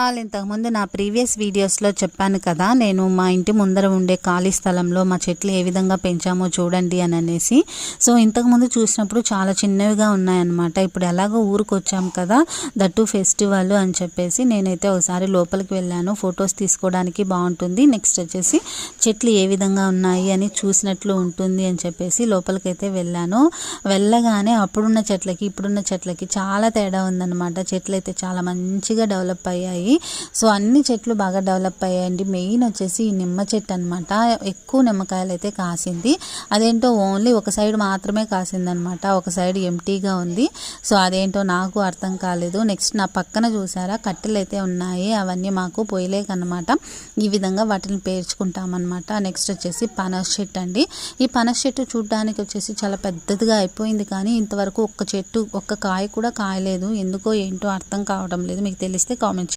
All, ఇంతకుముందు నా previous వీడియోస్లో చెప్పాను కదా, నేను మా ఇంటి ముందర ఉండే ఖాళీ స్థలంలో మా చెట్లు ఏ విధంగా పెంచామో చూడండి అని అనేసి. సో ఇంతకుముందు చూసినప్పుడు చాలా చిన్నవిగా ఉన్నాయన్నమాట. ఇప్పుడు ఎలాగో ఊరికి వచ్చాం కదా, దట్టు ఫెస్టివల్ అని చెప్పేసి నేనైతే ఒకసారి లోపలికి వెళ్ళాను. ఫొటోస్ తీసుకోవడానికి బాగుంటుంది, నెక్స్ట్ వచ్చేసి చెట్లు ఏ విధంగా ఉన్నాయి అని చూసినట్లు ఉంటుంది అని చెప్పేసి లోపలికైతే వెళ్ళాను. వెళ్ళగానే అప్పుడున్న చెట్లకి ఇప్పుడున్న చెట్లకి చాలా తేడా ఉందన్నమాట. చెట్లు అయితే చాలా మంచిగా డెవలప్ అయ్యాయి. సో అన్ని చెట్లు బాగా డెవలప్ అయ్యాయండి. మెయిన్ వచ్చేసి ఈ నిమ్మ చెట్టు అనమాట. ఎక్కువ నిమ్మకాయలు అయితే కాసింది. అదేంటో ఓన్లీ ఒక సైడ్ మాత్రమే కాసిందనమాట, ఒక సైడ్ ఎంటీగా ఉంది. సో అదేంటో నాకు అర్థం కాలేదు. నెక్స్ట్ నా పక్కన చూసారా కట్టెలు అయితే ఉన్నాయి, అవన్నీ మాకు పొయ్యలేకనమాట. ఈ విధంగా వాటిని పేర్చుకుంటామన్నమాట. నెక్స్ట్ వచ్చేసి పనస చెట్టు అండి. ఈ పనస చెట్టు చూడడానికి వచ్చేసి చాలా పెద్దదిగా అయిపోయింది, కానీ ఇంతవరకు ఒక్క కాయ కూడా కాయలేదు. ఎందుకో ఏంటో అర్థం కావడం లేదు. మీకు తెలిస్తే కామెంట్